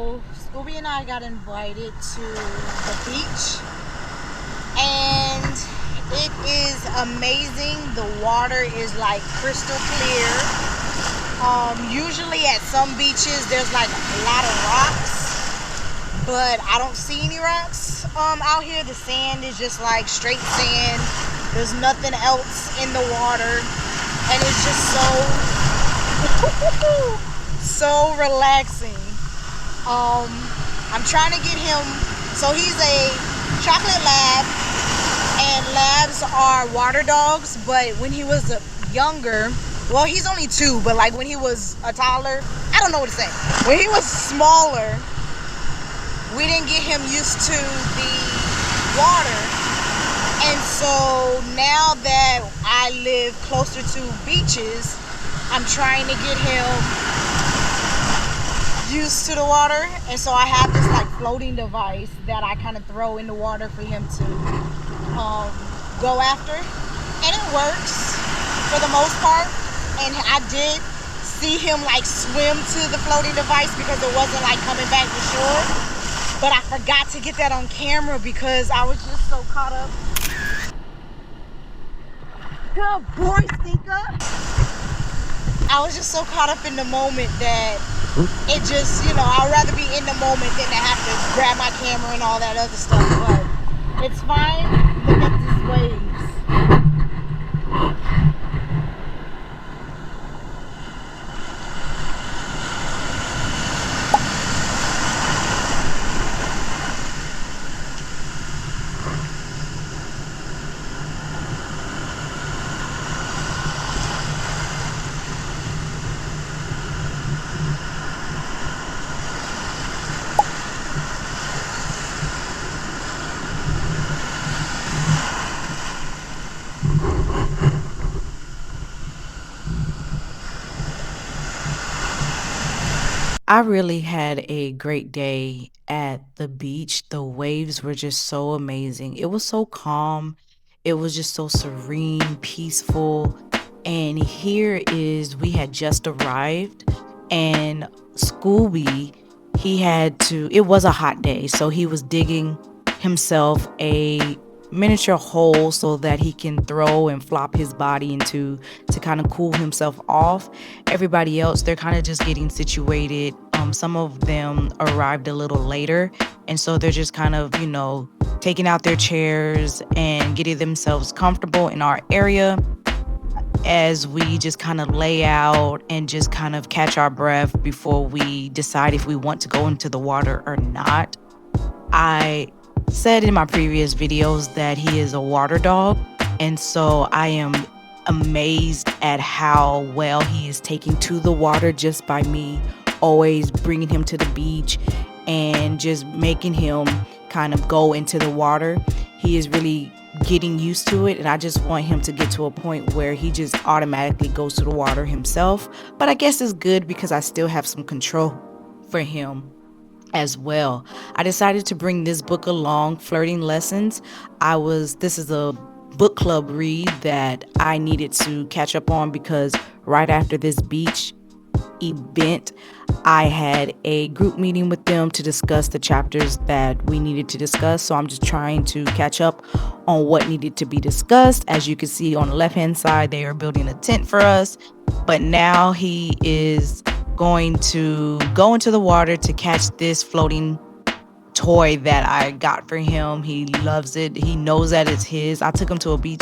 So Scooby and I got invited to the beach, and it is amazing. The water is like crystal clear. Usually at some beaches there's like a lot of rocks, but I don't see any rocks out here. The sand is just like straight sand. There's nothing else in the water, and it's just so relaxing. I'm trying to get him, so he's a chocolate lab, and labs are water dogs, but when he was younger, well, he's only 2, but like when he was a toddler, I don't know what to say. When he was smaller, we didn't get him used to the water. And so now that I live closer to beaches, I'm trying to get him used to the water. And so I have this like floating device that I kind of throw in the water for him to go after. And it works for the most part. And I did see him like swim to the floating device because it wasn't like coming back to shore. But I forgot to get that on camera because I was just so caught up. Good boy, Stinker. I was just so caught up in the moment that it just, I'd rather be in the moment than to have to grab my camera and all that other stuff. But it's fine. Look at these waves. I really had a great day at the beach. The waves were just so amazing. It was so calm. It was just so serene, peaceful. And we had just arrived, and Scooby, it was a hot day, so he was digging himself a miniature hole so that he can throw and flop his body into to kind of cool himself off. Everybody else, they're kind of just getting situated. Some of them arrived a little later, and so they're just kind of, taking out their chairs and getting themselves comfortable in our area as we just kind of lay out and just kind of catch our breath before we decide if we want to go into the water or not. I said in my previous videos that he is a water dog, and so I am amazed at how well he is taking to the water just by me always bringing him to the beach and just making him kind of go into the water. He is really getting used to it, and I just want him to get to a point where he just automatically goes to the water himself. But I guess it's good because I still have some control for him as well. I decided to bring this book along, Flirting Lessons. This is a book club read that I needed to catch up on because right after this beach event, I had a group meeting with them to discuss the chapters that we needed to discuss. So I'm just trying to catch up on what needed to be discussed. As you can see on the left hand side, they are building a tent for us, but now he is going to go into the water to catch this floating toy that I got for him. He loves it. He knows that it's his. I took him to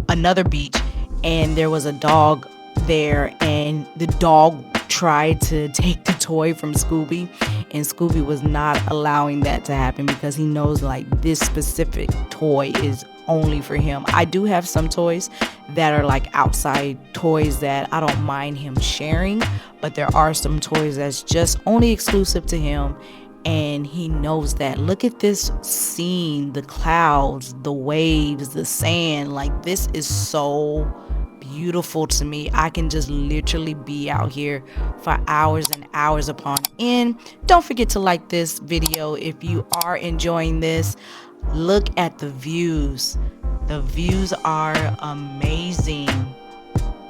another beach, and there was a dog there, and the dog tried to take the toy from Scooby, and Scooby was not allowing that to happen because he knows like this specific toy is only for him. I do have some toys that are like outside toys that I don't mind him sharing, but there are some toys that's just only exclusive to him, and he knows that. Look at this scene, the clouds, the waves, the sand. Like, this is so beautiful to me. I can just literally be out here for hours and hours upon end. Don't forget to like this video if you are enjoying this. Look at the views. The views are amazing.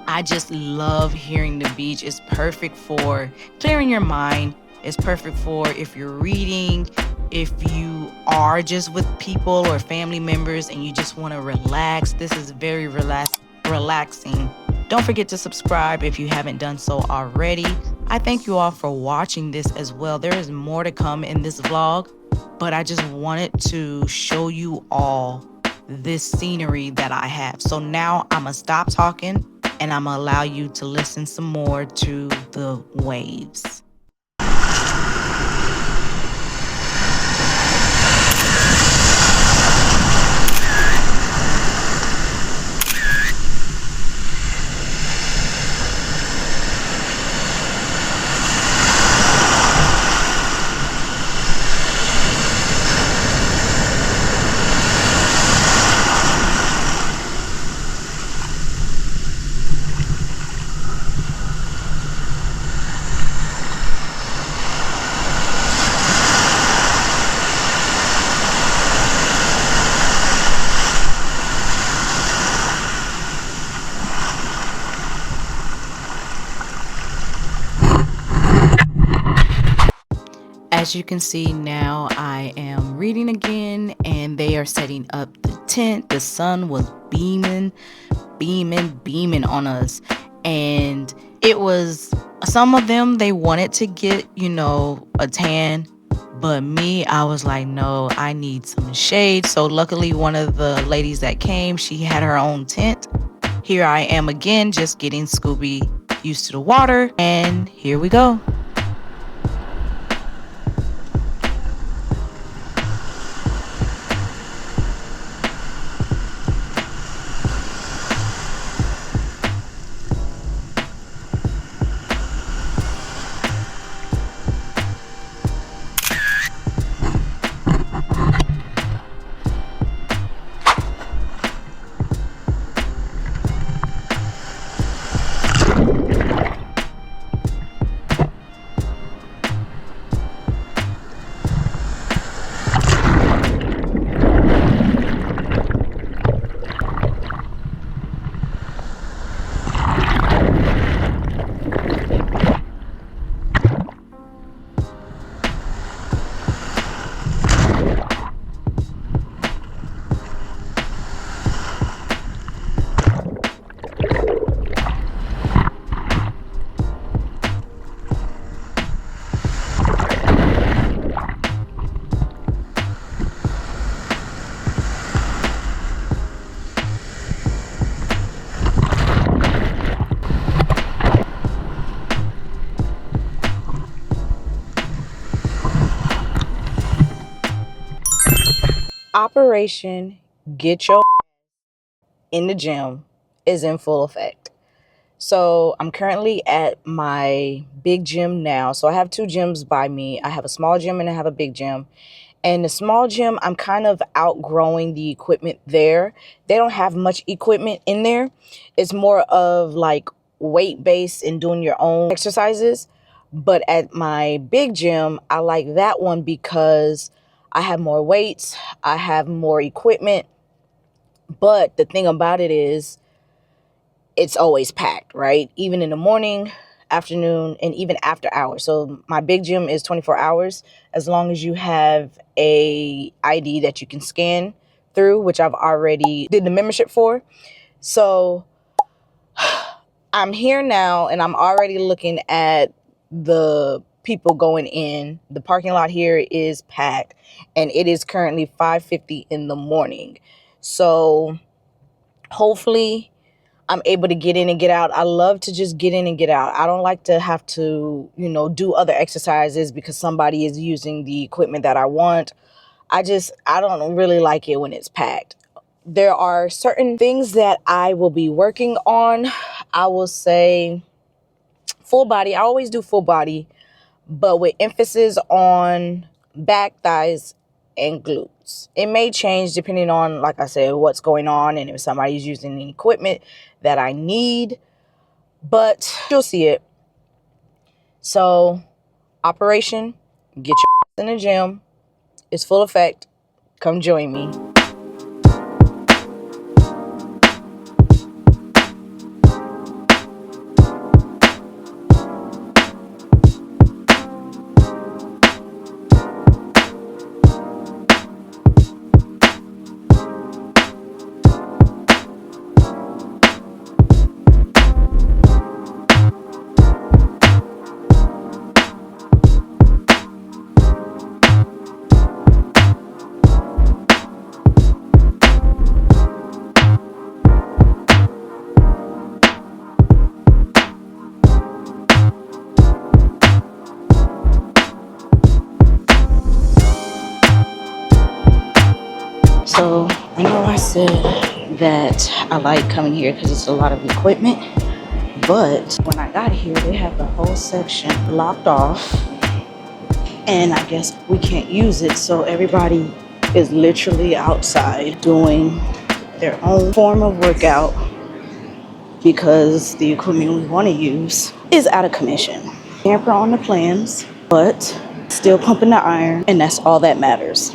I just love hearing the beach. It's perfect for clearing your mind, It's perfect for if you're reading, if you are just with people or family members and you just want to relax. This is very relaxing. Don't forget to subscribe if you haven't done so already. I thank you all for watching this as well. There is more to come in this vlog, but I just wanted to show you all this scenery that I have. So now I'm gonna stop talking and I'm gonna allow you to listen some more to the waves. As you can see now, I am reading again and they are setting up the tent. The sun was beaming on us. And it was, some of them, they wanted to get, a tan. But me, I was like, no, I need some shade. So luckily, one of the ladies that came, she had her own tent. Here I am again, just getting Scooby used to the water. And here we go. Operation Get Your in the Gym is in full effect. So I'm currently at my big gym now. So I have two gyms by me. I have a small gym and I have a big gym. And the small gym, I'm kind of outgrowing the equipment there. They don't have much equipment in there. It's more of like weight-based and doing your own exercises. But at my big gym, I like that one because I have more weights, I have more equipment. But the thing about it is, it's always packed, right? Even in the morning, afternoon, and even after hours. So my big gym is 24 hours as long as you have a ID that you can scan through, which I've already did the membership for. So I'm here now and I'm already looking at the people going in. The parking lot here is packed and it is currently 5:50 in the morning. So hopefully I'm able to get in and get out. I love to just get in and get out. I don't like to have to, do other exercises because somebody is using the equipment that I want. I don't really like it when it's packed. There are certain things that I will be working on. I will say full body. I always do full body, but with emphasis on back, thighs, and glutes. It may change depending on, like I said, what's going on and if somebody's using the equipment that I need, but you'll see it. So Operation Get Your in the Gym is full effect. Come join me. So I know I said that I like coming here because it's a lot of equipment, but when I got here, they have the whole section blocked off, and I guess we can't use it, so everybody is literally outside doing their own form of workout because the equipment we want to use is out of commission. Camper on the plans, but still pumping the iron, and that's all that matters.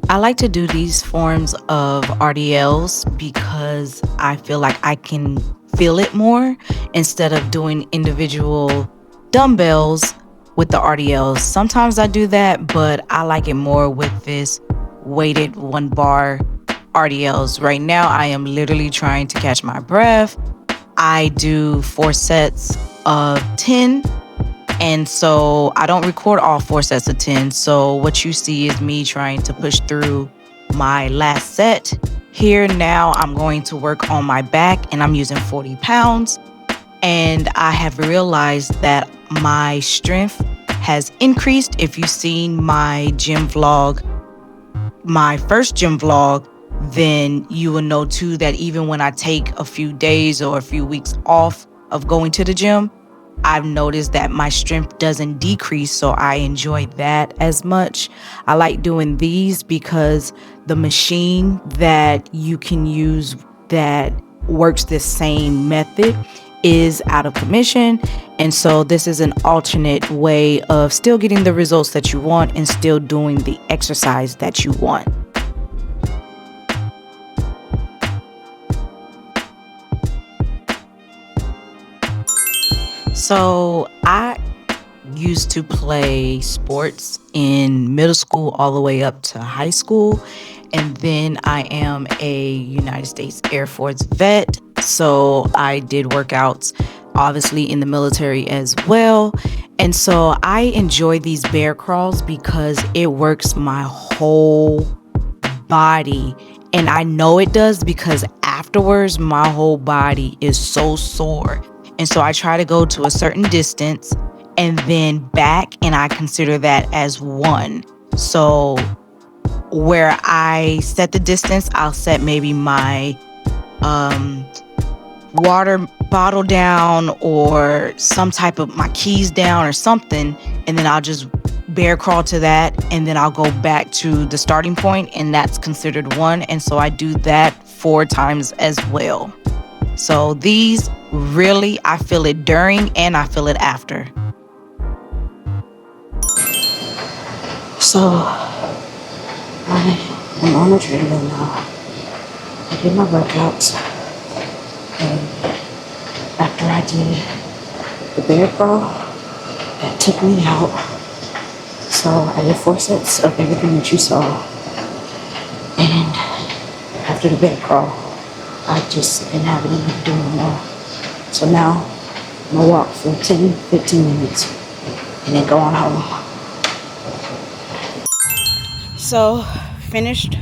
I like to do these forms of RDLs because I feel like I can feel it more instead of doing individual dumbbells with the RDLs. Sometimes I do that, but I like it more with this weighted 1 bar RDLs. Right now, I am literally trying to catch my breath. I do 4 sets of 10. And so I don't record all 4 sets of 10. So what you see is me trying to push through my last set. Here now I'm going to work on my back, and I'm using 40 pounds. And I have realized that my strength has increased. If you've seen my gym vlog, my first gym vlog, then you will know too that even when I take a few days or a few weeks off of going to the gym, I've noticed that my strength doesn't decrease, so I enjoy that as much. I like doing these because the machine that you can use that works this same method is out of commission. And so this is an alternate way of still getting the results that you want and still doing the exercise that you want. So I used to play sports in middle school all the way up to high school. And then I am a United States Air Force vet. So I did workouts obviously in the military as well. And so I enjoy these bear crawls because it works my whole body. And I know it does because afterwards my whole body is so sore. And so I try to go to a certain distance and then back, and I consider that as one. So where I set the distance, I'll set maybe my water bottle down or some type of my keys down or something, and then I'll just bear crawl to that, and then I'll go back to the starting point, and that's considered one. And so I do that 4 times as well. So these really, I feel it during and I feel it after. So I am on the treadmill now. I did my workouts, and after I did the bear crawl, that took me out. So I did 4 sets of everything that you saw, and after the bear crawl, I just didn't have it enough doing more. So now I'm gonna walk for 10-15 minutes and then go on home. So finished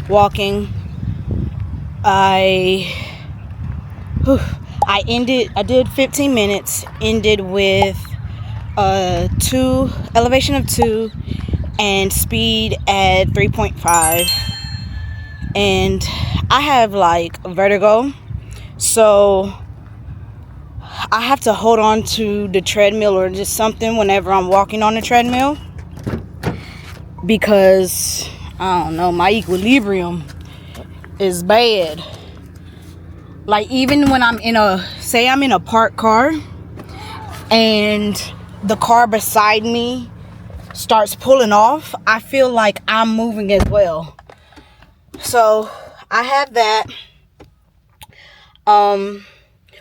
walking. I did 15 minutes, ended with elevation of 2 and speed at 3.5. And I have like vertigo, so I have to hold on to the treadmill or just something whenever I'm walking on the treadmill, because I don't know, my equilibrium is bad. Like even when I'm in a parked car and the car beside me starts pulling off, I feel like I'm moving as well. So I have that.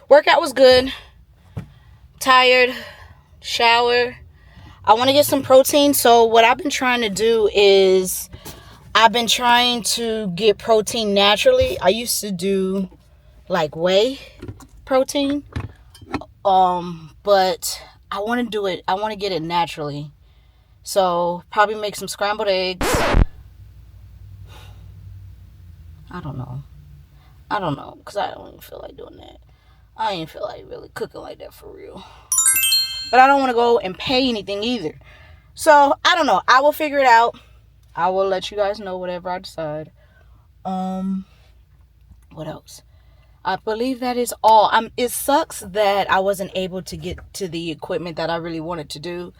Workout was good. Tired. Shower. I want to get some protein. So what I've been trying to do is I've been trying to get protein naturally. I used to do like whey protein. But I want to do it. I want to get it naturally. So probably make some scrambled eggs. I don't know, because I don't even feel like doing that. I ain't feel like really cooking like that for real. But I don't want to go and pay anything either. So, I don't know. I will figure it out. I will let you guys know whatever I decide. What else? I believe that is all. It sucks that I wasn't able to get to the equipment that I really wanted to do,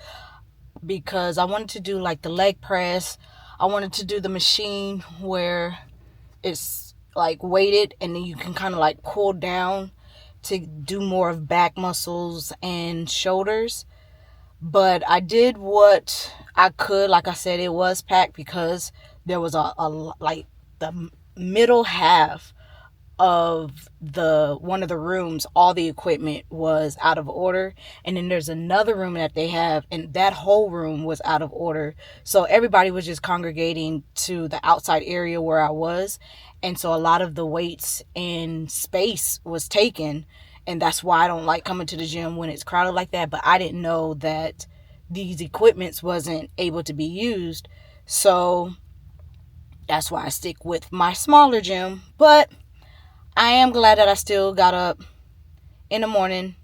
because I wanted to do like the leg press. I wanted to do the machine where it's like weighted and then you can kind of like pull down to do more of back muscles and shoulders. But I did what I could. Like I said, it was packed because there was a like the middle half of the one of the rooms, all the equipment was out of order, and then there's another room that they have, and that whole room was out of order. So everybody was just congregating to the outside area where I was, and so a lot of the weights and space was taken, and that's why I don't like coming to the gym when it's crowded like that. But I didn't know that these equipments wasn't able to be used, so that's why I stick with my smaller gym. But I am glad that I still got up in the morning,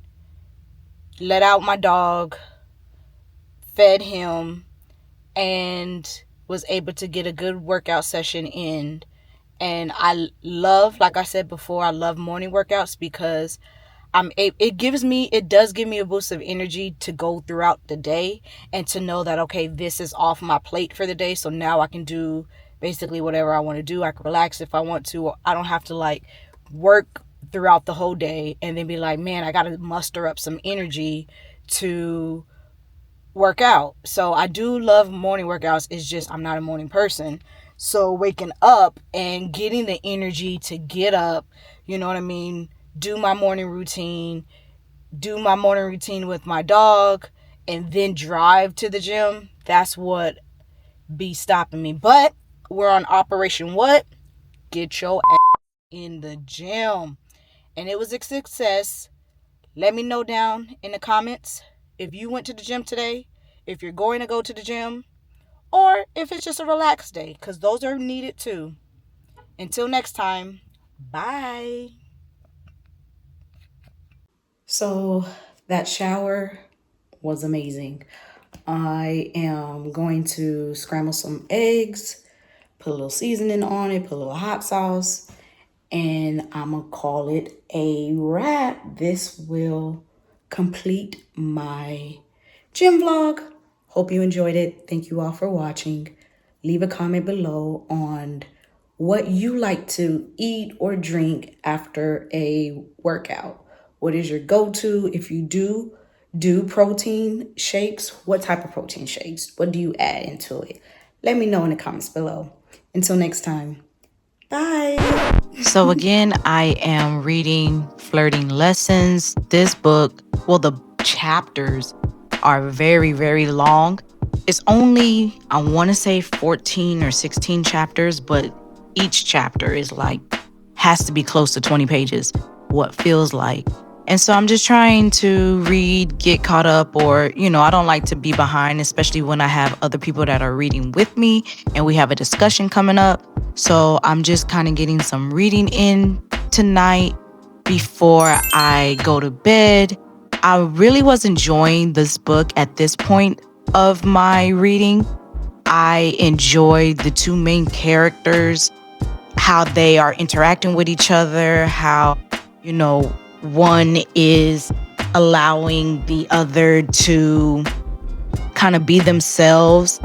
let out my dog, fed him, and was able to get a good workout session in. And like I said before, I love morning workouts because it does give me a boost of energy to go throughout the day and to know that, okay, this is off my plate for the day. So now I can do basically whatever I want to do. I can relax if I want to. I don't have to like work throughout the whole day and then be like, man, I got to muster up some energy to work out. So I do love morning workouts. It's just I'm not a morning person. So waking up and getting the energy to get up, you know what I mean, do my morning routine with my dog, and then drive to the gym, that's what be stopping me. But we're on Operation what? Get your ass in the gym. And it was a success. Let me know down in the comments if you went to the gym today, if you're going to go to the gym, or if it's just a relaxed day, because those are needed too. Until next time, bye. So that shower was amazing. I am going to scramble some eggs, put a little seasoning on it, put a little hot sauce, and I'm gonna call it a wrap. This will complete my gym vlog. Hope you enjoyed it. Thank you all for watching. Leave a comment below on what you like to eat or drink after a workout. What is your go-to? If you do protein shakes, what type of protein shakes? What do you add into it? Let me know in the comments below. Until next time, bye. So again, I am reading Flirting Lessons. This book, well, the chapters are very, very long. It's only, I want to say 14 or 16 chapters, but each chapter is like, has to be close to 20 pages, what feels like. And so I'm just trying to read, get caught up, or, I don't like to be behind, especially when I have other people that are reading with me and we have a discussion coming up. So I'm just kind of getting some reading in tonight before I go to bed. I really was enjoying this book at this point of my reading. I enjoyed the two main characters, how they are interacting with each other, how, one is allowing the other to kind of be themselves.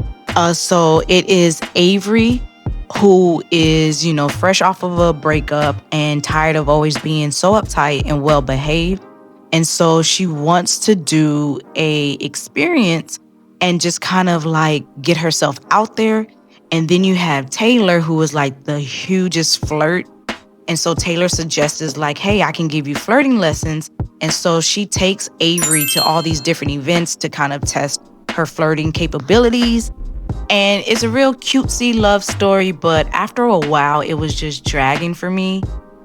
So it is Avery, who is, fresh off of a breakup and tired of always being so uptight and well behaved. And so she wants to do a experience and just kind of like get herself out there. And then you have Taylor, who is like the hugest flirt. And so Taylor suggests like, hey, I can give you flirting lessons. And so she takes Avery to all these different events to kind of test her flirting capabilities. And it's a real cutesy love story, but after a while, it was just dragging for me.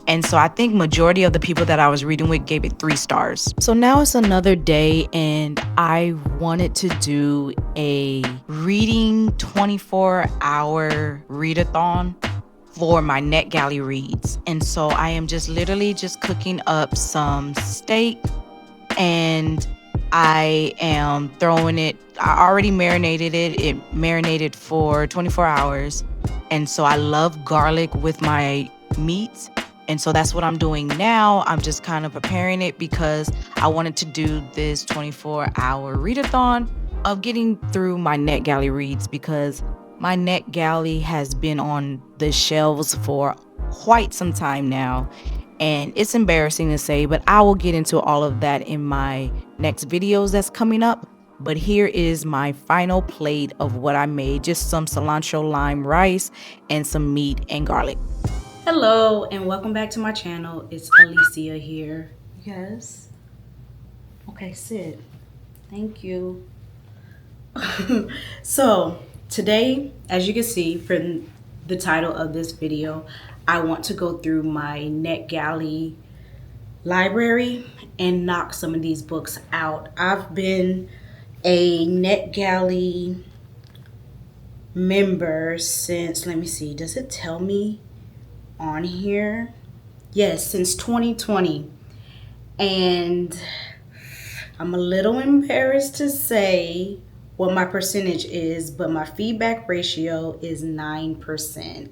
And so I think majority of the people that I was reading with gave it 3 stars. So now it's another day and I wanted to do a reading 24-hour readathon for my NetGalley Reads. And so I am just literally just cooking up some steak, and I am throwing it. I already marinated it. It marinated for 24 hours. And so I love garlic with my meats. And so that's what I'm doing now. I'm just kind of preparing it because I wanted to do this 24-hour readathon of getting through my NetGalley Reads, because my NetGalley has been on the shelves for quite some time now. And it's embarrassing to say, but I will get into all of that in my next videos that's coming up. But here is my final plate of what I made. Just some cilantro lime rice and some meat and garlic. Hello and welcome back to my channel. It's Alicia here. Yes. Okay, sit. Thank you. So today, as you can see from the title of this video, I want to go through my NetGalley library and knock some of these books out. I've been a NetGalley member since, let me see, does it tell me on here? Yes, since 2020. And I'm a little embarrassed to say what my percentage is, but my feedback ratio is 9%.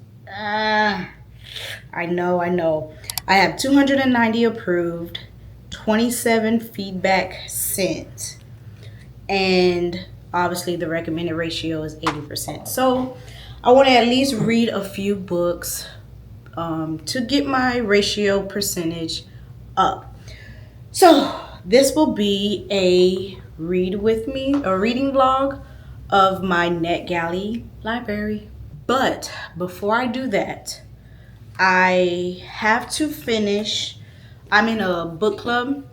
I know. I have 290 approved, 27 feedback sent, and obviously the recommended ratio is 80%. So I want to at least read a few books to get my ratio percentage up. So this will be a reading vlog of my NetGalley library. But before I do that, I have to finish. I'm in a book club,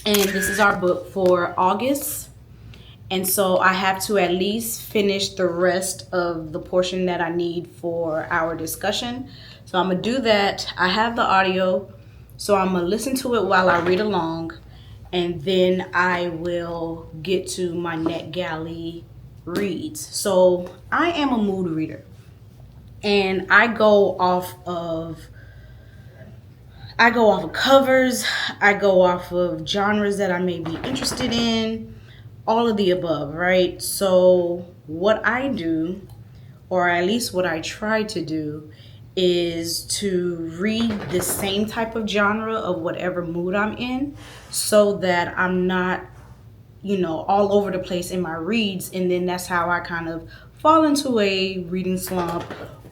and this is our book for August. And so I have to at least finish the rest of the portion that I need for our discussion. So I'm gonna do that. I have the audio, so I'm gonna listen to it while I read along, and then I will get to my NetGalley Reads. So I am a mood reader, and I go off of covers, I go off of genres that I may be interested in, all of the above, right? So what I do, or at least what I try to do, is to read the same type of genre of whatever mood I'm in, so that I'm not, all over the place in my reads. And then that's how I kind of fall into a reading slump,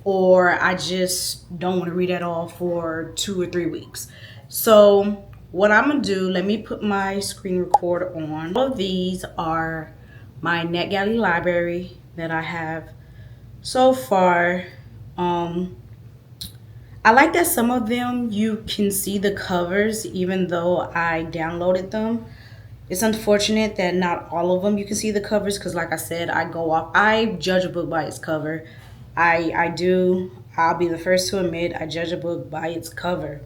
or I just don't want to read at all for 2 or 3 weeks. So what I'm gonna do, let me put my screen recorder on. All of these are my NetGalley library that I have so far. I like that some of them you can see the covers even though I downloaded them. It's unfortunate that not all of them you can see the covers, because like I said, I judge a book by its cover. I do. I'll be the first to admit I judge a book by its cover.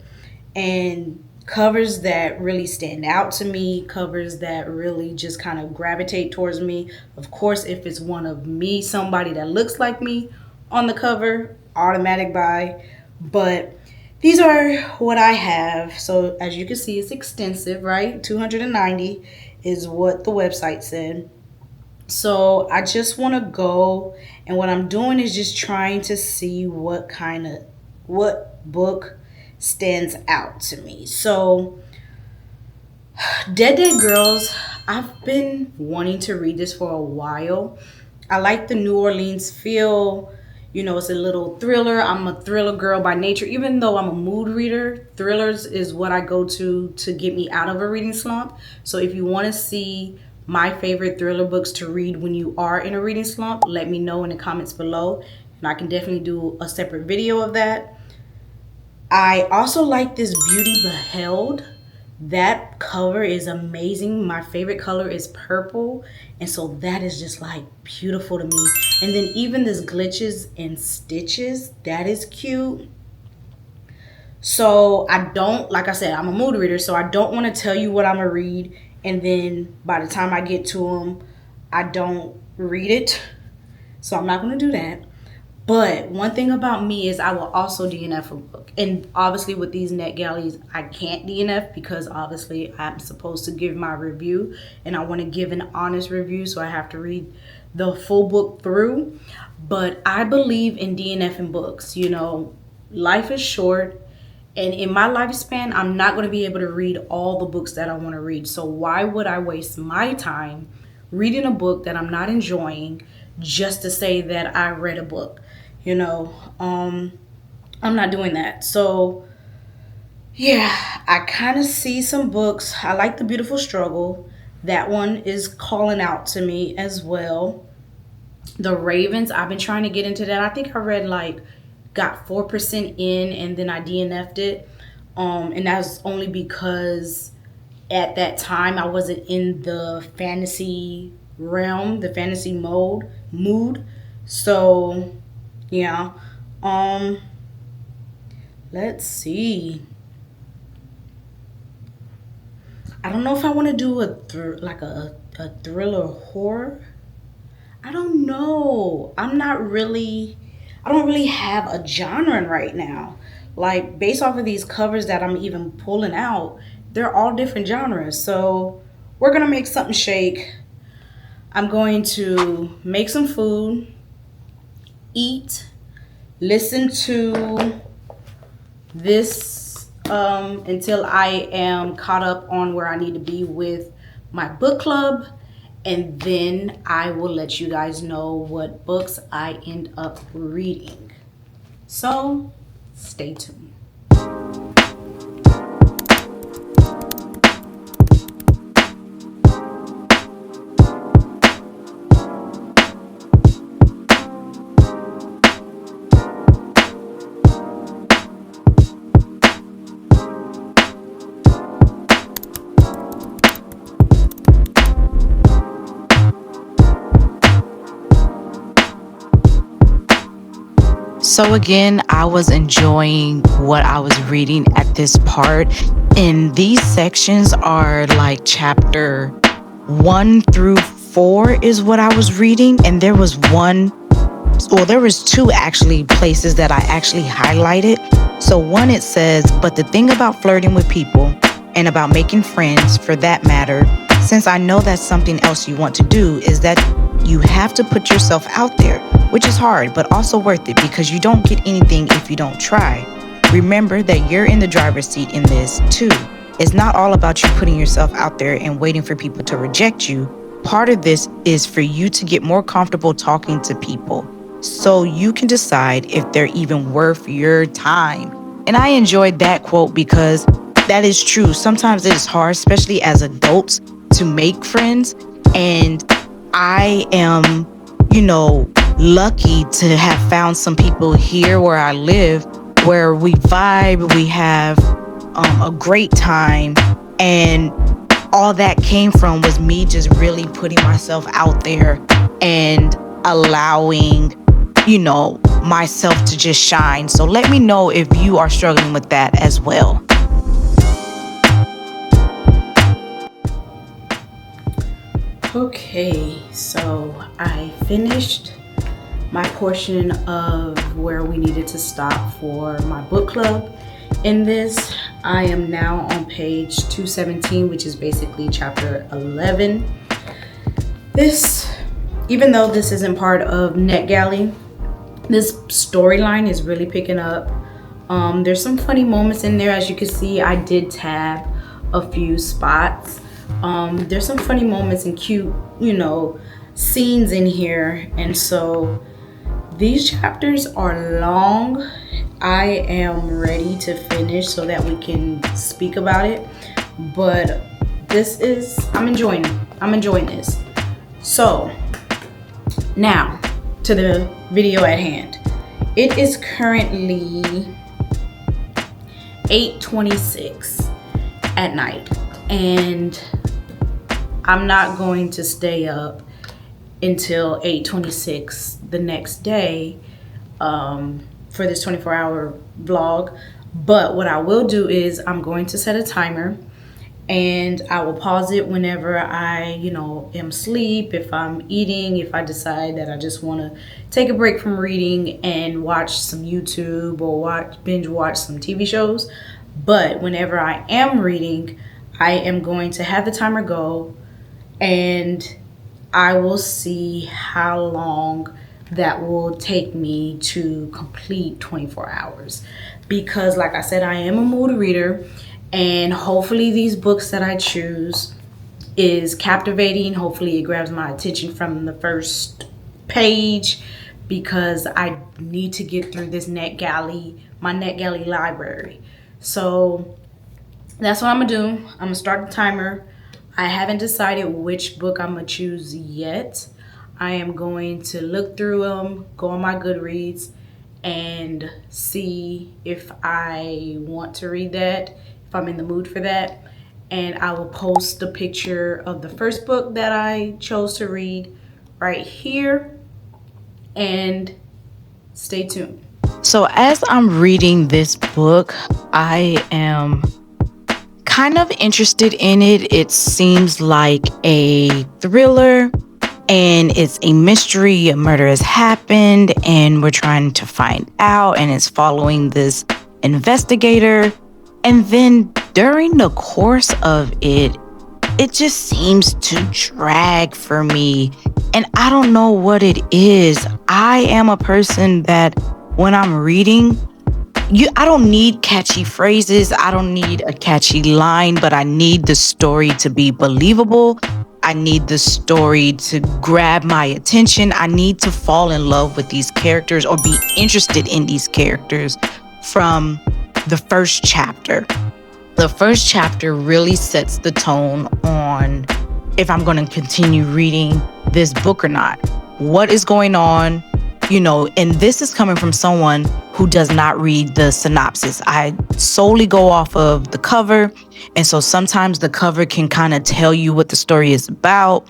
And covers that really stand out to me, covers that really just kind of gravitate towards me. Of course, if it's one of me, somebody that looks like me on the cover, automatic buy. But these are what I have. So as you can see, it's extensive, right? 290 is what the website said. So I just want to go, and what I'm doing is just trying to see what book stands out to me. So Dead Girls, I've been wanting to read this for a while. I like the New Orleans feel. It's a little thriller. I'm a thriller girl by nature. Even though I'm a mood reader, thrillers is what I go to get me out of a reading slump. So if you want to see my favorite thriller books to read when you are in a reading slump, let me know in the comments below, and I can definitely do a separate video of that. I also like this Beauty Beheld. That cover is amazing. My favorite color is purple, and so that is just like beautiful to me. And then even this Glitches and Stitches, that is cute. So like I said, I'm a mood reader, so I don't want to tell you what I'm gonna read, and then by the time I get to them, I don't read it. So I'm not gonna do that. But one thing about me is I will also DNF a book. And obviously with these NetGalleys, I can't DNF because obviously I'm supposed to give my review and I want to give an honest review, so I have to read the full book through. But I believe in DNFing books. You know, life is short, and in my lifespan, I'm not going to be able to read all the books that I want to read. So why would I waste my time reading a book that I'm not enjoying just to say that I read a book? You know, I'm not doing that. So yeah, I kind of see some books. I like The Beautiful Struggle. That one is calling out to me as well. The Ravens, I've been trying to get into that. I think I read got 4% in and then I DNF'd it. And that was only because at that time I wasn't in the fantasy realm, the fantasy mood. So yeah. Let's see. I don't know if I want to do a thriller horror. I don't know. I don't really have a genre right now. Like, based off of these covers that I'm even pulling out, they're all different genres. So we're going to make something shake. I'm going to make some food, eat, listen to this until I am caught up on where I need to be with my book club. And then I will let you guys know what books I end up reading. So stay tuned. So again, I was enjoying what I was reading at this part. And these sections are like chapter 1 through 4 is what I was reading. And there was two actually places that I actually highlighted. So one, it says, but the thing about flirting with people and about making friends for that matter, since I know that's something else you want to do, is that you have to put yourself out there, which is hard, but also worth it because you don't get anything if you don't try. Remember that you're in the driver's seat in this too. It's not all about you putting yourself out there and waiting for people to reject you. Part of this is for you to get more comfortable talking to people so you can decide if they're even worth your time. And I enjoyed that quote because that is true. Sometimes it is hard, especially as adults, to make friends. And I am, lucky to have found some people here where I live where we vibe, we have a great time. And all that came from was me just really putting myself out there and allowing, myself to just shine. So let me know if you are struggling with that as well. Okay, so I finished my portion of where we needed to stop for my book club. In this, I am now on page 217, which is basically chapter 11. This, even though this isn't part of NetGalley, this storyline is really picking up. There's some funny moments in there. As you can see, I did tab a few spots. There's some funny moments and cute, scenes in here. And so these chapters are long. I am ready to finish so that we can speak about it. But I'm enjoying this. So now to the video at hand. It is currently 8:26 at night. And I'm not going to stay up until 8:26 the next day for this 24-hour vlog. But what I will do is I'm going to set a timer and I will pause it whenever I, am asleep, if I'm eating, if I decide that I just want to take a break from reading and watch some YouTube or binge watch some TV shows. But whenever I am reading, I am going to have the timer go, and I will see how long that will take me to complete 24 hours. Because like I said, I am a mood reader, and hopefully these books that I choose is captivating. Hopefully it grabs my attention from the first page, because I need to get through this my NetGalley library. So that's what I'm gonna do. I'm gonna start the timer. I haven't decided which book I'm gonna choose yet. I am going to look through them, go on my Goodreads, and see if I want to read that, if I'm in the mood for that. And I will post the picture of the first book that I chose to read right here. And stay tuned. So as I'm reading this book, I am kind of interested in it. It seems like a thriller, and it's a mystery. A murder has happened and we're trying to find out, and it's following this investigator. And then during the course of it just seems to drag for me, and I don't know what it is. I am a person that when I'm reading, I don't need catchy phrases. I don't need a catchy line, but I need the story to be believable. I need the story to grab my attention. I need to fall in love with these characters or be interested in these characters from the first chapter. The first chapter really sets the tone on if I'm going to continue reading this book or not. What is going on? And this is coming from someone who does not read the synopsis. I solely go off of the cover. And so sometimes the cover can kind of tell you what the story is about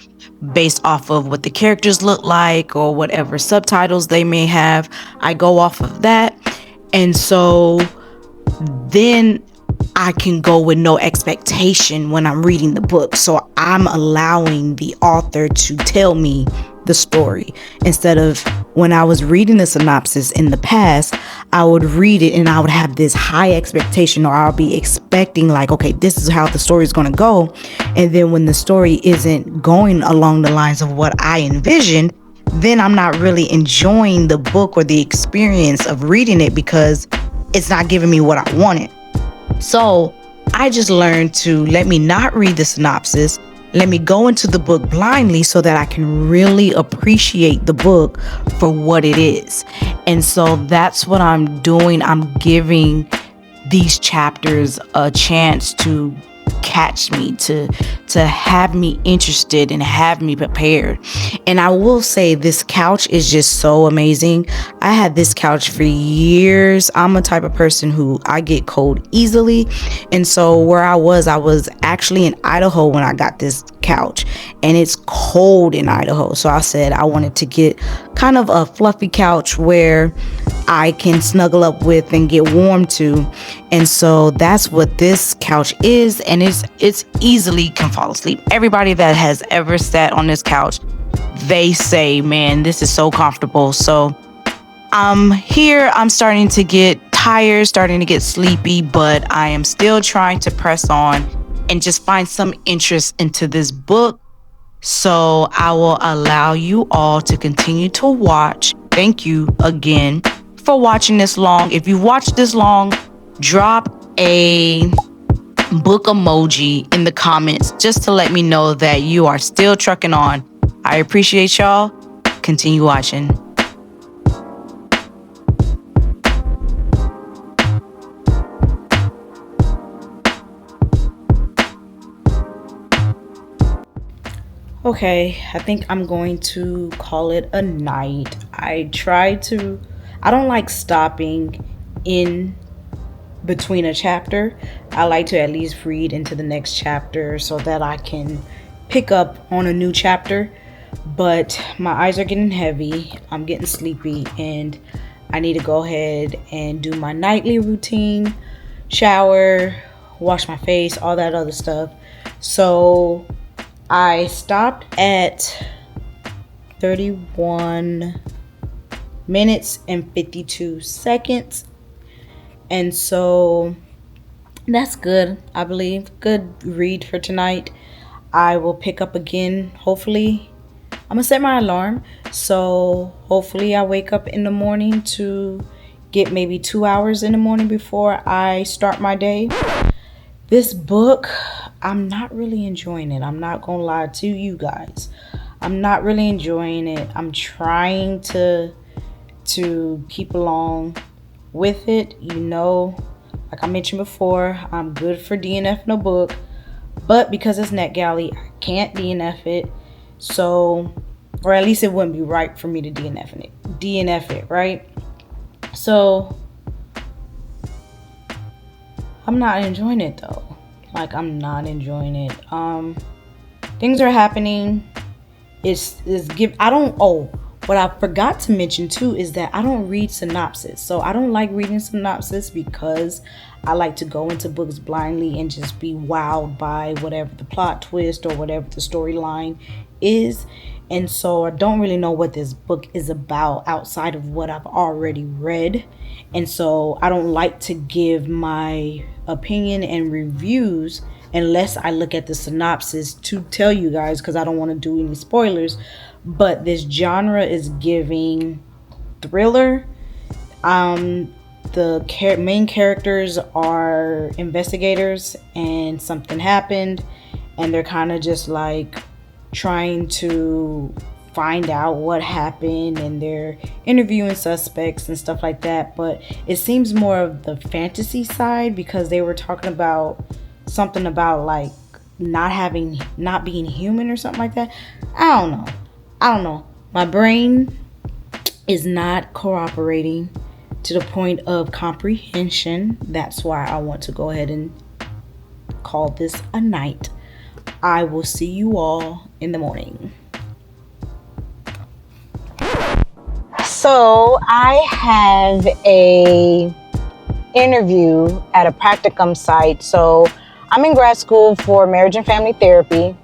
based off of what the characters look like or whatever subtitles they may have. I go off of that. And so then I can go with no expectation when I'm reading the book. So I'm allowing the author to tell me the story, instead of when I was reading the synopsis in the past, I would read it and I would have this high expectation, or I'll be expecting like, okay, this is how the story is going to go. And then when the story isn't going along the lines of what I envisioned, then I'm not really enjoying the book or the experience of reading it, because it's not giving me what I wanted. So I just learned to let me not read the synopsis. Let me go into the book blindly so that I can really appreciate the book for what it is. And so that's what I'm doing. I'm giving these chapters a chance to catch me, to have me interested and have me prepared. And I will say this couch is just so amazing. I had this couch for years. I'm a type of person who I get cold easily. And so where I was actually in Idaho when I got this couch, and it's cold in Idaho. So I said I wanted to get kind of a fluffy couch where I can snuggle up with and get warm to. And so that's what this couch is, and it's easily can fall asleep. Everybody that has ever sat on this couch, they say, man, this is so comfortable. So here I'm starting to get tired, starting to get sleepy, but I am still trying to press on and just find some interest into this book. So I will allow you all to continue to watch. Thank you again for watching this long. If you watched this long, drop a book emoji in the comments just to let me know that you are still trucking on. I appreciate y'all. Continue watching. Okay, I think I'm going to call it a night. I don't like stopping in between a chapter. I like to at least read into the next chapter so that I can pick up on a new chapter. But my eyes are getting heavy, I'm getting sleepy, and I need to go ahead and do my nightly routine, shower, wash my face, all that other stuff. So I stopped at 31 minutes and 52 seconds. And so that's good, I believe. Good read for tonight. I will pick up again, hopefully. I'm gonna set my alarm, so hopefully I wake up in the morning to get maybe 2 hours in the morning before I start my day. This book, I'm not really enjoying it. I'm not gonna lie to you guys. I'm not really enjoying it. I'm trying to keep along with it. You know, like I mentioned before, I'm good for DNF no book, but because it's NetGalley, I can't DNF it. So, or at least it wouldn't be right for me to DNF it, right? So I'm not enjoying it though. Like, I'm not enjoying it. Things are happening. What I forgot to mention too is that I don't read synopsis. So I don't like reading synopsis because I like to go into books blindly and just be wowed by whatever the plot twist or whatever the storyline is. And so I don't really know what this book is about outside of what I've already read. And so I don't like to give my opinion and reviews unless I look at the synopsis to tell you guys, because I don't want to do any spoilers. But this genre is giving thriller. The main characters are investigators, and something happened, and they're kind of just like trying to find out what happened, and they're interviewing suspects and stuff like that. But it seems more of the fantasy side, because they were talking about something about like not being human or something like that. I don't know. My brain is not cooperating to the point of comprehension. That's why I want to go ahead and call this a night. I will see you all in the morning. So I have a interview at a practicum site. So I'm in grad school for marriage and family therapy,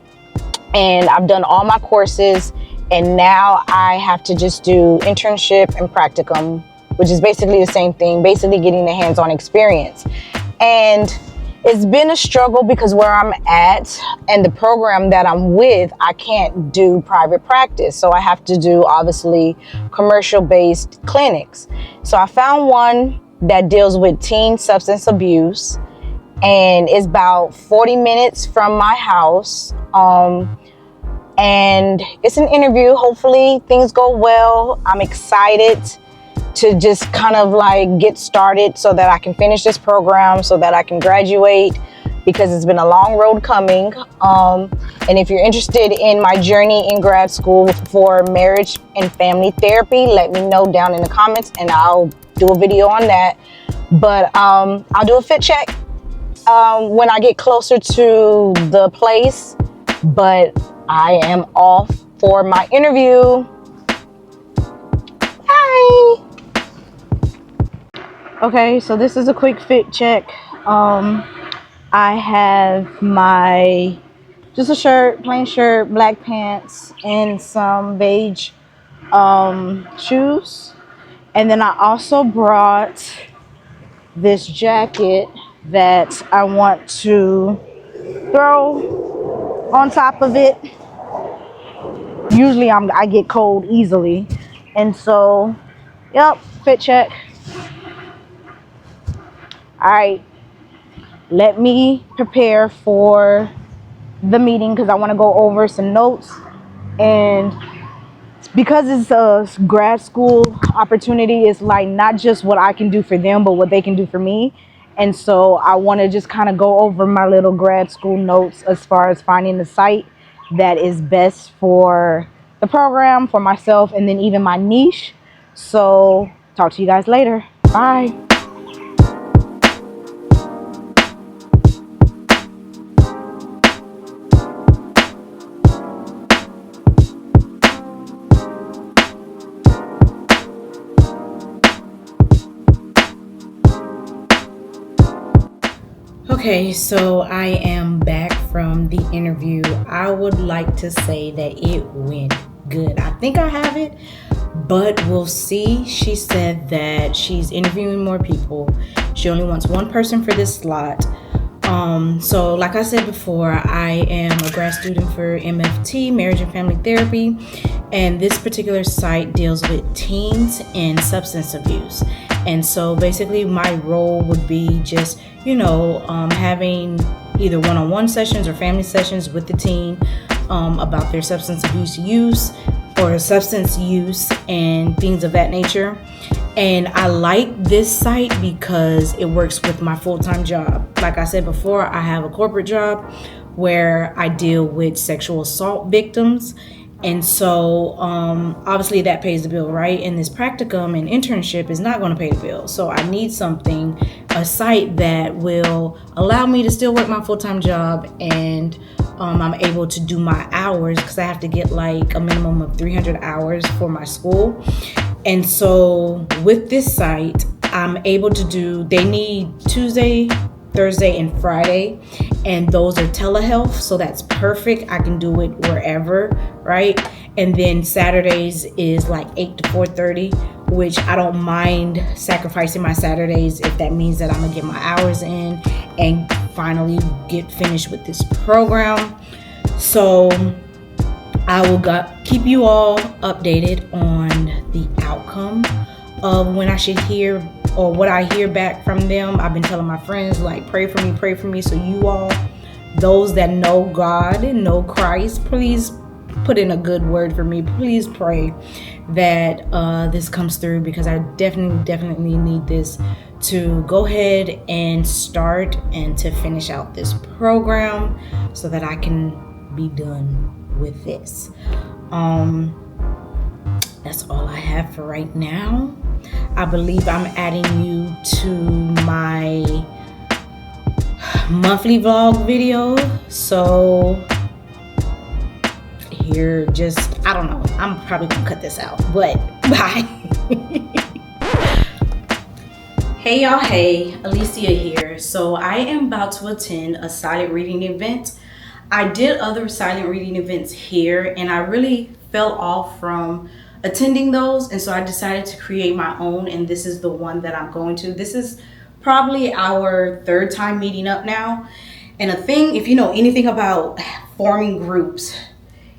and I've done all my courses, and now I have to just do internship and practicum, which is basically the same thing, basically getting the hands-on experience. And it's been a struggle because where I'm at and the program that I'm with, I can't do private practice. So I have to do, obviously, commercial-based clinics. So I found one that deals with teen substance abuse, and it's about 40 minutes from my house. And it's an interview. Hopefully things go well. I'm excited to just kind of like get started so that I can finish this program, so that I can graduate, because it's been a long road coming. And if you're interested in my journey in grad school for marriage and family therapy, let me know down in the comments and I'll do a video on that. But I'll do a fit check when I get closer to the place. But I am off for my interview. Bye. Okay, so this is a quick fit check. I have just a shirt, plain shirt, black pants, and some beige shoes. And then I also brought this jacket that I want to throw on top of it. Usually I get cold easily. And so, yep, fit check. All right, let me prepare for the meeting because I want to go over some notes. And because it's a grad school opportunity, it's like not just what I can do for them, but what they can do for me. And so I want to just kind of go over my little grad school notes as far as finding the site that is best for the program, for myself, and then even my niche. So talk to you guys later. Bye. Okay, so I am back from the interview. I would like to say that it went good. I think I have it, but we'll see. She said that she's interviewing more people. She only wants one person for this slot. So like I said before, I am a grad student for MFT, Marriage and Family Therapy, and this particular site deals with teens and substance abuse. And so basically my role would be just, having either one-on-one sessions or family sessions with the teen about their substance abuse use or substance use and things of that nature. And I like this site because it works with my full-time job. Like I said before, I have a corporate job where I deal with sexual assault victims. And so obviously that pays the bill, right? And this practicum and internship is not going to pay the bill. So I need a site that will allow me to still work my full-time job, and I'm able to do my hours because I have to get like a minimum of 300 hours for my school. And so with this site, I'm able to they need Tuesday, Thursday, and Friday, and those are telehealth, so that's perfect. I can do it wherever, right? And then Saturdays is like 8 to 4:30, which I don't mind sacrificing my Saturdays if that means that I'm gonna get my hours in and finally get finished with this program. So I will keep you all updated on the outcome of when I should hear or what I hear back from them. I've been telling my friends, like, pray for me. So you all, those that know God and know Christ, please put in a good word for me. Please pray that this comes through, because I definitely need this to go ahead and start and to finish out this program so that I can be done with this. That's all I have for right now. I believe I'm adding you to my monthly vlog video. So here, I don't know. I'm probably gonna cut this out, but bye. Hey y'all, hey, Alicia here. So I am about to attend a silent reading event. I did other silent reading events here, and I really fell off from attending those, and so I decided to create my own, and this is the one that I'm going to. This is probably our third time meeting up now. And if you know anything about forming groups,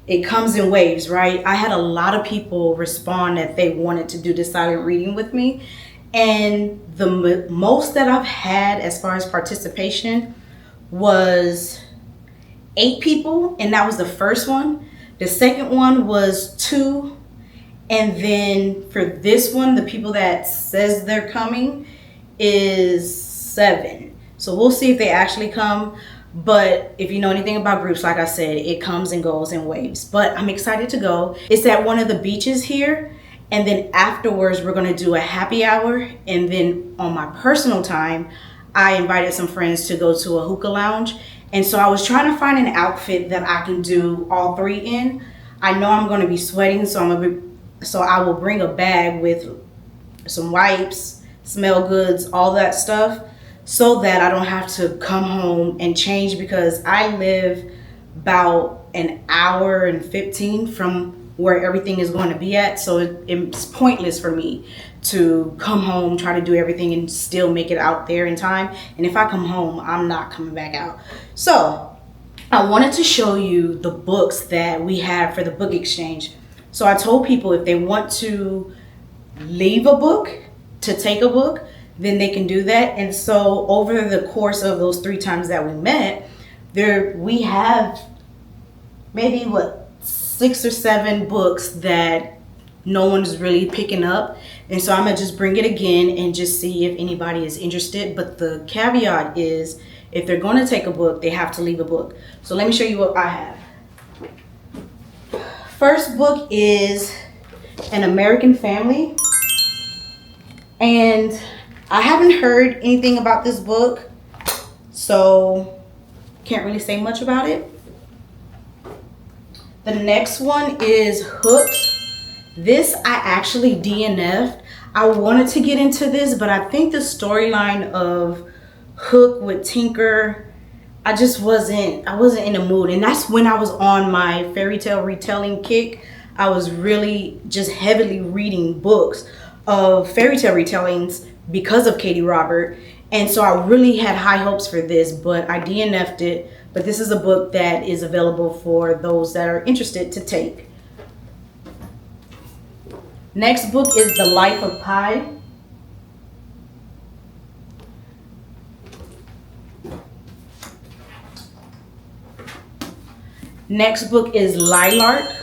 it comes in waves, right? I had a lot of people respond that they wanted to do the silent reading with me, and the most that I've had as far as participation was 8 people, and that was the first one. The second one was 2, and then for this one, the people that says they're coming is 7. So we'll see if they actually come. But if you know anything about groups, like I said, it comes and goes in waves. But I'm excited to go. It's at one of the beaches here, and then afterwards we're gonna do a happy hour, and then on my personal time, I invited some friends to go to a hookah lounge. And so I was trying to find an outfit that I can do all 3 in. I know I'm going to be sweating, so I will bring a bag with some wipes, smell goods, all that stuff, so that I don't have to come home and change, because I live about an hour and 15 from where everything is going to be at. So it's pointless for me to come home, try to do everything, and still make it out there in time. And if I come home, I'm not coming back out. So I wanted to show you the books that we have for the book exchange. So I told people if they want to leave a book to take a book, then they can do that. And so over the course of those 3 times that we met, we have maybe 6 or 7 books that no one's really picking up. And so I'm gonna just bring it again and just see if anybody is interested. But the caveat is, if they're gonna take a book, they have to leave a book. So let me show you what I have. First book is An American Family. And I haven't heard anything about this book, so can't really say much about it. The next one is Hooked. This I actually DNF'd. I wanted to get into this, but I think the storyline of Hook with Tinker. I wasn't in the mood. And that's when I was on my fairy tale retelling kick. I was really just heavily reading books of fairy tale retellings because of Katie Robert. And so I really had high hopes for this, but I DNF'd it. But this is a book that is available for those that are interested to take. Next book is The Life of Pi. Next book is Lilark.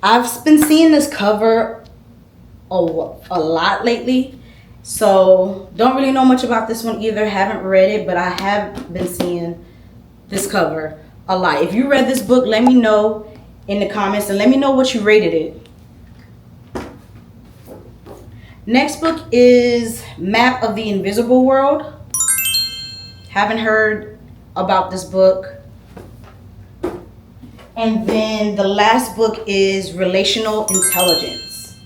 I've been seeing this cover a lot lately, so don't really know much about this one either. Haven't read it, but I have been seeing this cover a lot. If you read this book, let me know in the comments and let me know what you rated it. Next book is Map of the Invisible World. Haven't heard about this book. And then the last book is Relational Intelligence.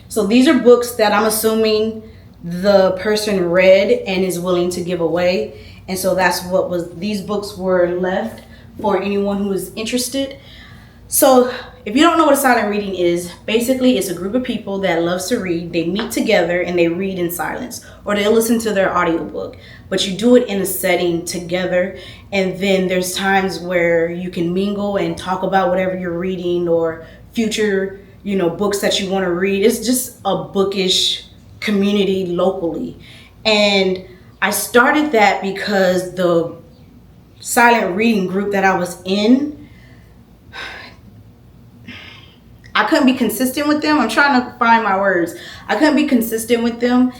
So these are books that I'm assuming the person read and is willing to give away. And so that's what these books were left for anyone who is interested. So if you don't know what a silent reading is, basically it's a group of people that loves to read. They meet together and they read in silence, or they listen to their audiobook, but you do it in a setting together. And then there's times where you can mingle and talk about whatever you're reading or future, books that you want to read. It's just a bookish community locally. And I started that because the silent reading group that I was in, I couldn't be consistent with them. I'm trying to find my words. I couldn't be consistent with them,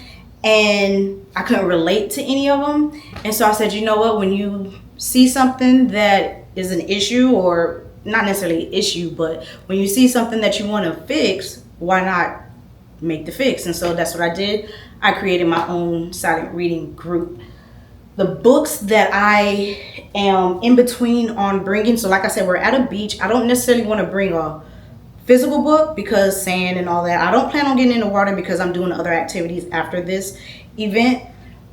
and I couldn't relate to any of them. And so I said, you know what, when you see something that is an issue, or not necessarily an issue, but when you see something that you want to fix, why not make the fix? And so that's what I did. I created my own silent reading group. The books that I am in between on bringing, so like I said, we're at a beach. I don't necessarily want to bring a physical book because sand and all that. I don't plan on getting in the water because I'm doing other activities after this event.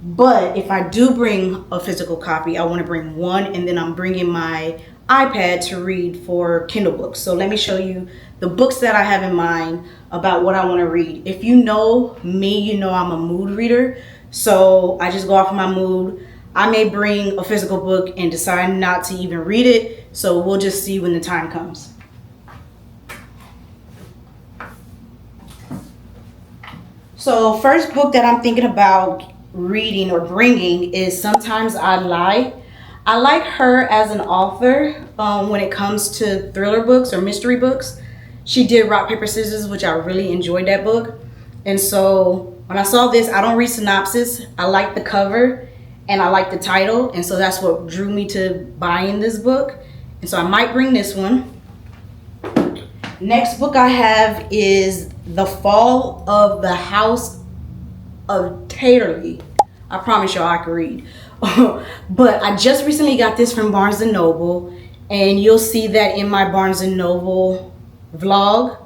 But if I do bring a physical copy, I want to bring one, and then I'm bringing my iPad to read for Kindle books. So let me show you the books that I have in mind about what I want to read. If you know me, you know I'm a mood reader. So I just go off of my mood. I may bring a physical book and decide not to even read it. So we'll just see when the time comes. So first book that I'm thinking about reading or bringing is Sometimes I Lie. I like her as an author when it comes to thriller books or mystery books. She did Rock, Paper, Scissors, which I really enjoyed that book. And so when I saw this, I don't read synopsis. I like the cover and I like the title. And so that's what drew me to buying this book. And so I might bring this one. Next book I have is The Fall of the House of Taterley. I promise y'all I can read. But I just recently got this from Barnes & Noble, and you'll see that in my Barnes & Noble vlog,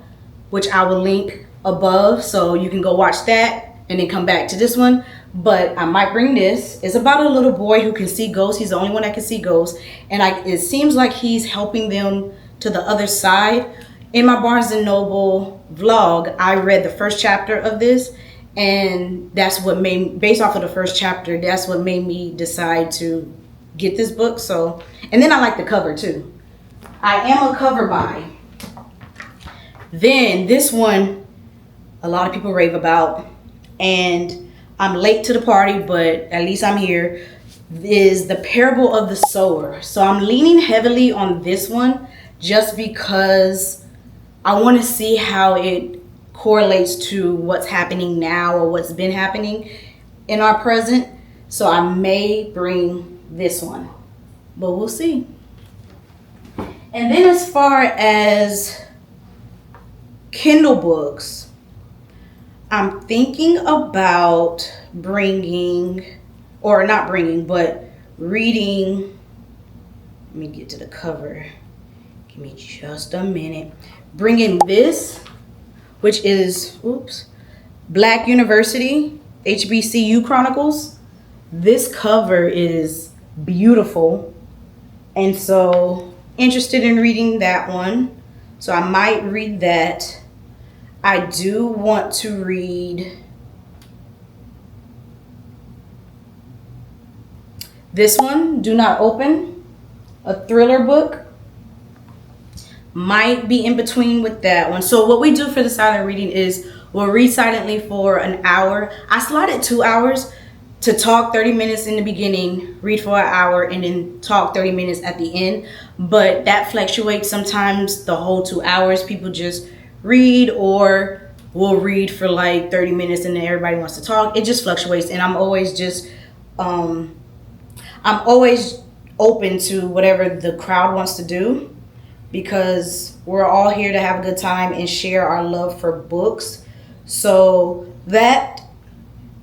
which I will link above, so you can go watch that and then come back to this one. But I might bring this. It's about a little boy who can see ghosts. He's the only one that can see ghosts, and it seems like he's helping them to the other side. In my Barnes & Noble vlog, I read the first chapter of this, and that's what based off of the first chapter, that's what made me decide to get this book. So, and then I like the cover too. I am a cover buy. Then this one, a lot of people rave about, and I'm late to the party, but at least I'm here, is The Parable of the Sower. So I'm leaning heavily on this one just because I want to see how it correlates to what's happening now or what's been happening in our present. So I may bring this one, but we'll see. And then as far as Kindle books, I'm thinking about bringing, or not bringing, but reading. Let me get to the cover. Give me just a minute. Bringing this, which is, Black University HBCU Chronicles. This cover is beautiful, and so interested in reading that one. So I might read that. I do want to read this one, Do Not Open, a thriller book. Might be in between with that one. So what we do for the silent reading is we'll read silently for an hour. I slotted 2 hours to talk 30 minutes in the beginning, read for an hour, and then talk 30 minutes at the end. But that fluctuates. Sometimes the whole 2 hours people just read, or we'll read for like 30 minutes and then everybody wants to talk. It just fluctuates, and I'm always open to whatever the crowd wants to do, because we're all here to have a good time and share our love for books. So that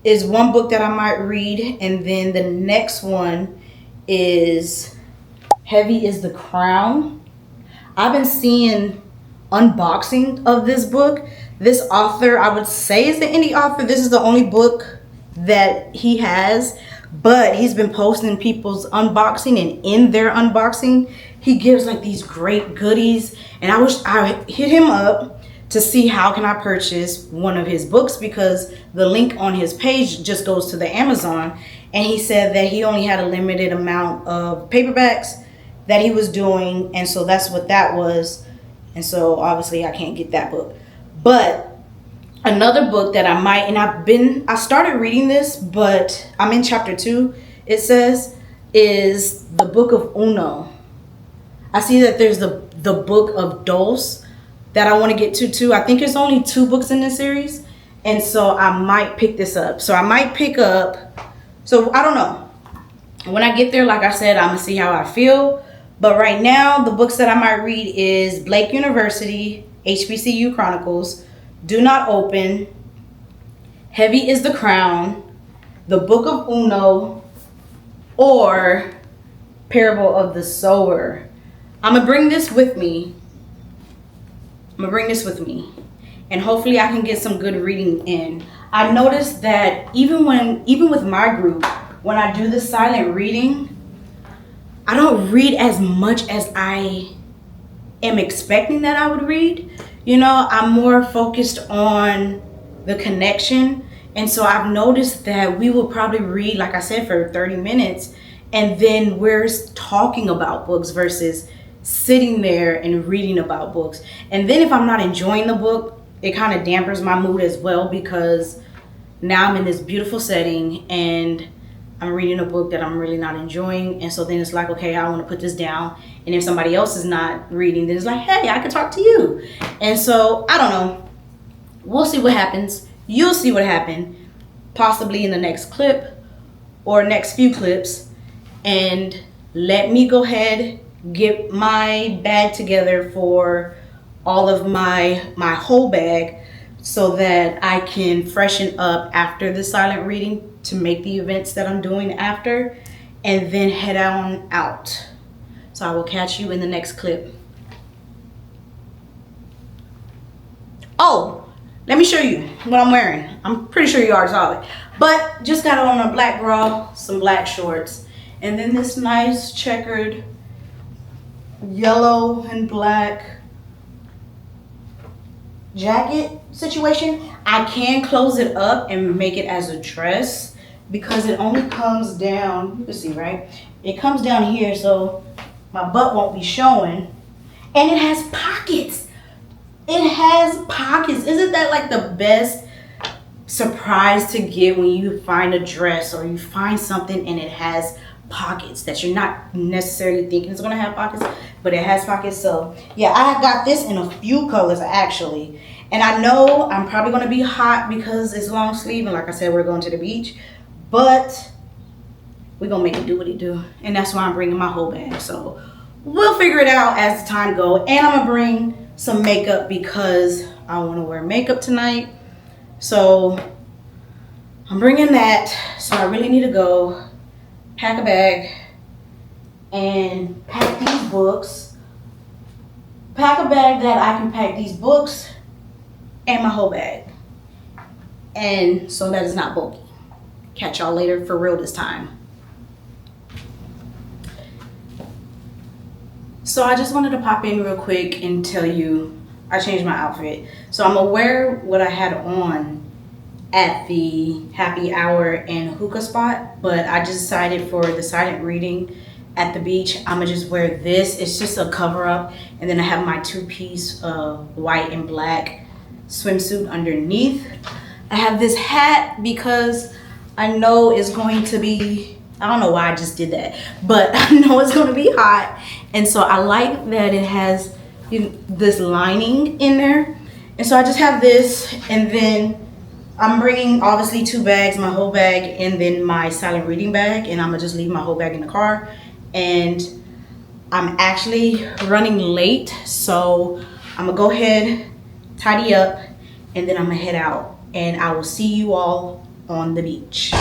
is one book that I might read. And then the next one is Heavy is the Crown. I've been seeing unboxing of this book. This author, I would say, is the indie author. This is the only book that he has, but he's been posting people's unboxing, and in their unboxing he gives like these great goodies. And I hit him up to see how can I purchase one of his books, because the link on his page just goes to the Amazon, and he said that he only had a limited amount of paperbacks that he was doing, and so that's what that was. And so obviously I can't get that book. But another book that I might, and I started reading this, but I'm in chapter 2, it says, is the Book of Uno. I see that there's the Book of Dos that I want to get to too. I think there's only 2 books in this series, and so I might pick this up. So I might pick up, so I don't know. When I get there, like I said, I'm going to see how I feel. But right now, the books that I might read is Blake University, HBCU Chronicles, Do Not Open, Heavy is the Crown, the Book of Uno, or Parable of the Sower. I'm going to bring this with me. And hopefully I can get some good reading in. I noticed that even with my group, when I do the silent reading, I don't read as much as I am expecting that I would read. You know, I'm more focused on the connection. And so I've noticed that we will probably read, like I said, for 30 minutes. And then we're talking about books versus sitting there and reading about books. And then if I'm not enjoying the book, it kind of dampers my mood as well, because now I'm in this beautiful setting and I'm reading a book that I'm really not enjoying. And so then it's like, okay, I want to put this down. And if somebody else is not reading, then it's like, hey, I can talk to you. And so I don't know. We'll see what happens. You'll see what happened, possibly in the next clip or next few clips. And let me go ahead, get my bag together for all of my whole bag, so that I can freshen up after the silent reading to make the events that I'm doing after, and then head on out. So I will catch you in the next clip. Oh, let me show you what I'm wearing. I'm pretty sure you already saw it, but just got on a black bra, some black shorts, and then this nice checkered yellow and black jacket situation. I can close it up and make it as a dress, because it only comes down, you can see, right? It comes down here, so my butt won't be showing. And it has pockets. It has pockets. Isn't that like the best surprise to get when you find a dress or you find something and it has pockets that you're not necessarily thinking it's gonna have pockets, but it has pockets? So yeah, I got this in a few colors actually. And I know I'm probably gonna be hot because it's long sleeve, and like I said, we're going to the beach, but we're gonna make it do what it do. And that's why I'm bringing my whole bag. So we'll figure it out as the time goes. And I'm gonna bring some makeup because I want to wear makeup tonight. So I'm bringing that. So I really need to go pack a bag and pack these books. Pack a bag that I can pack these books and my whole bag. And so that is not bulky. catch y'all later for real this time. So I just wanted to pop in real quick and tell you I changed my outfit. So I'm gonna wear what I had on at the happy hour and hookah spot, but I just decided for the silent reading at the beach, I'm gonna just wear this. It's just a cover up, and then I have my two-piece white and black swimsuit underneath. I have this hat because I know it's going to be, I don't know why I just did that, but I know it's going to be hot. And so I like that it has this lining in there. And so I just have this, and then I'm bringing obviously 2 bags, my whole bag and then my silent reading bag, and I'm gonna just leave my whole bag in the car. And I'm actually running late, so I'm gonna go ahead, tidy up, and then I'm gonna head out, and I will see you all on the beach.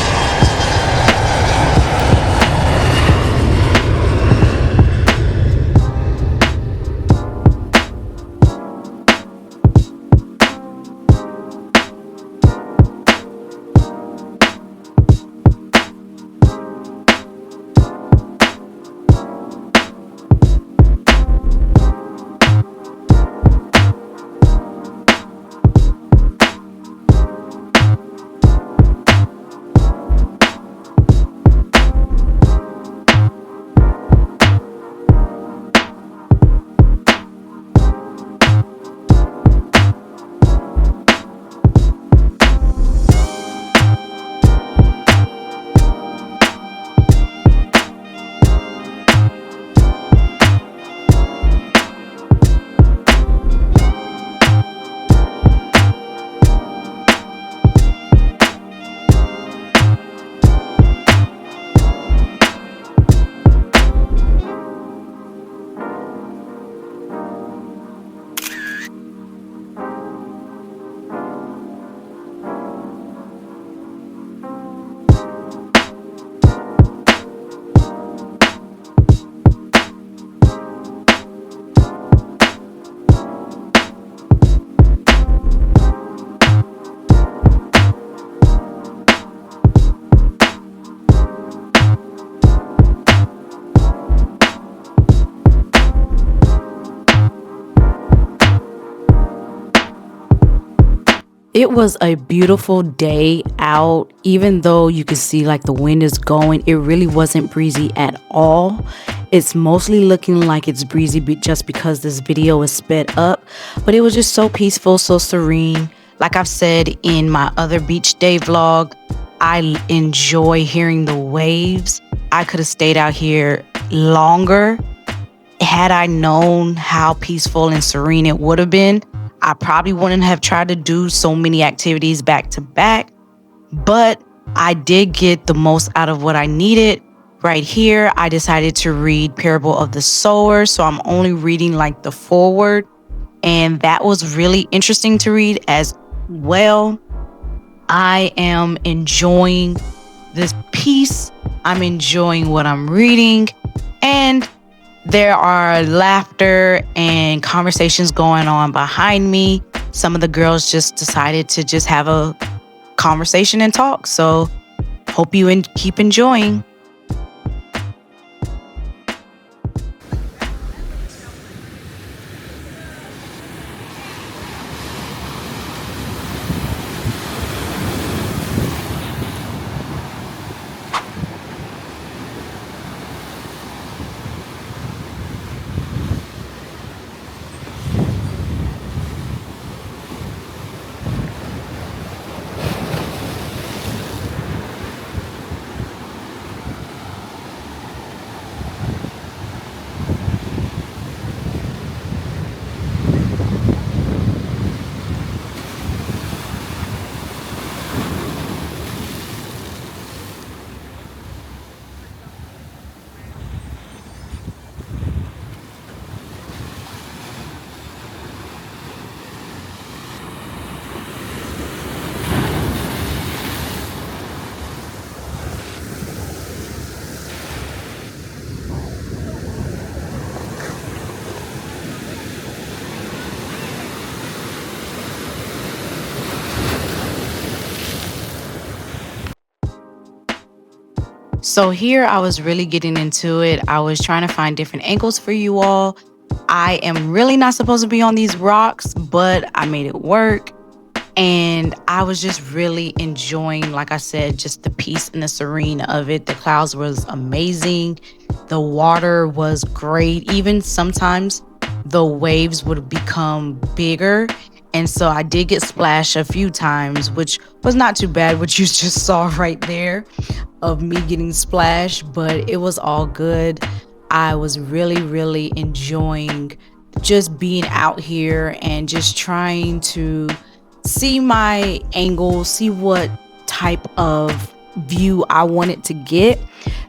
It was a beautiful day out. Even though you could see like the wind is going, it really wasn't breezy at all. It's mostly looking like it's breezy just because this video is sped up, but it was just so peaceful, so serene. Like I've said in my other beach day vlog, I enjoy hearing the waves. I could have stayed out here longer. Had I known how peaceful and serene it would have been, I probably wouldn't have tried to do so many activities back to back, but I did get the most out of what I needed. Right here, I decided to read Parable of the Sower, so I'm only reading like the foreword, and that was really interesting to read as well. I am enjoying this piece. I'm enjoying what I'm reading, and there are laughter and conversations going on behind me. Some of the girls just decided to just have a conversation and talk. So hope you keep enjoying. So here I was really getting into it. I was trying to find different angles for you all. I am really not supposed to be on these rocks, but I made it work. And I was just really enjoying, like I said, just the peace and the serene of it. The clouds was amazing. The water was great. Even sometimes the waves would become bigger. And so I did get splashed a few times, which was not too bad, which you just saw right there of me getting splashed, but it was all good. I was really, really enjoying just being out here and just trying to see my angle, see what type of view I wanted to get.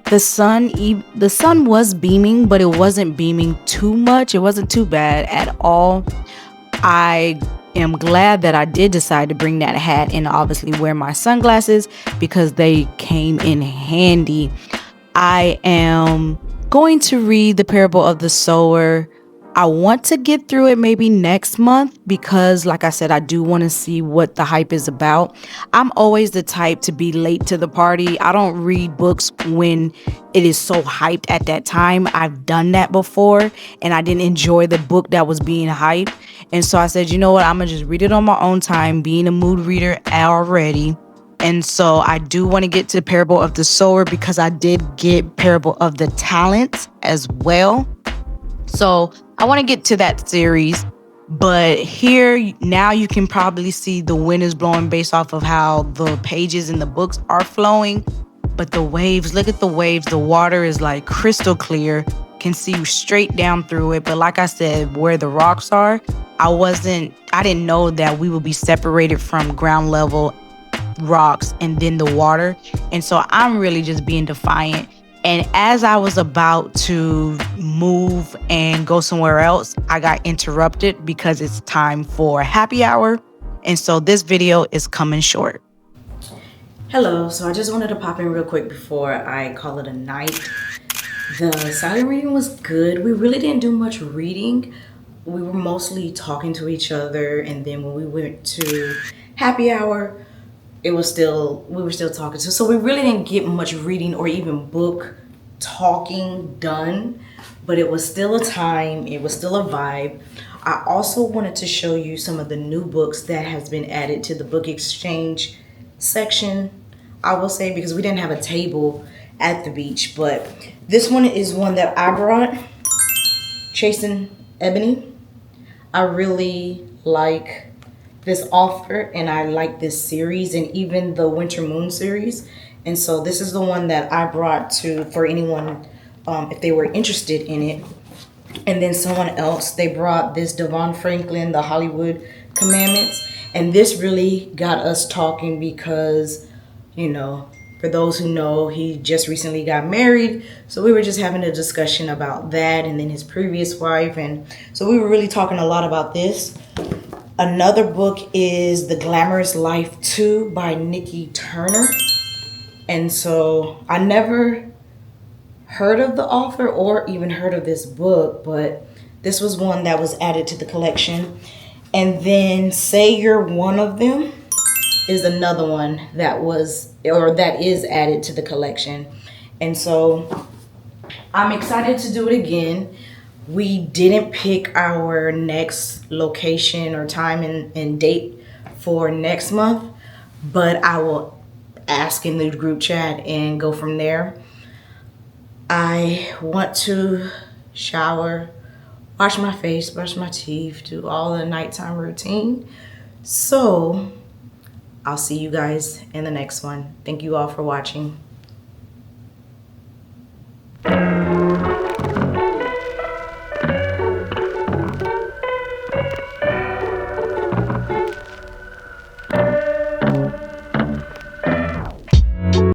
The sun was beaming, but it wasn't beaming too much. It wasn't too bad at all. I am glad that I did decide to bring that hat and obviously wear my sunglasses because they came in handy. I am going to read The Parable of the Sower. I want to get through it maybe next month because, like I said, I do want to see what the hype is about. I'm always the type to be late to the party. I don't read books when it is so hyped at that time. I've done that before and I didn't enjoy the book that was being hyped. And so I said, you know what? I'm going to just read it on my own time, being a mood reader already. And so I do want to get to Parable of the Sower because I did get Parable of the Talents as well. So I want to get to that series. But here now you can probably see the wind is blowing based off of how the pages in the books are flowing. But the waves, look at the waves. The water is like crystal clear. Can see straight down through it. But like I said, where the rocks are, I didn't know that we would be separated from ground level rocks and then the water. And so I'm really just being defiant. And as I was about to move and go somewhere else, I got interrupted because it's time for happy hour. And so this video is coming short. Hello, so I just wanted to pop in real quick before I call it a night. The silent reading was good. We really didn't do much reading. We were mostly talking to each other. And then when we went to happy hour, we were still talking to. So we really didn't get much reading or even book talking done, but it was still a time. It was still a vibe. I also wanted to show you some of the new books that has been added to the book exchange section, I will say, because we didn't have a table at the beach. But this one is one that I brought, Chasing Ebony. I really like this author and I like this series and even the Winter Moon series. And so this is the one that I brought for anyone if they were interested in it. And then someone else, they brought this Devon Franklin, The Hollywood Commandments. And this really got us talking because, you know, for those who know, he just recently got married. So we were just having a discussion about that and then his previous wife. And so we were really talking a lot about this. Another book is The Glamorous Life 2 by Nikki Turner. And so I never heard of the author or even heard of this book, but this was one that was added to the collection. And then Say You're One of Them is another one that is added to the collection. And so I'm excited to do it again. We didn't pick our next location or time and date for next month, but I will ask in the group chat and go from there. I want to shower, wash my face, brush my teeth, do all the nighttime routine. So I'll see you guys in the next one. Thank you all for watching.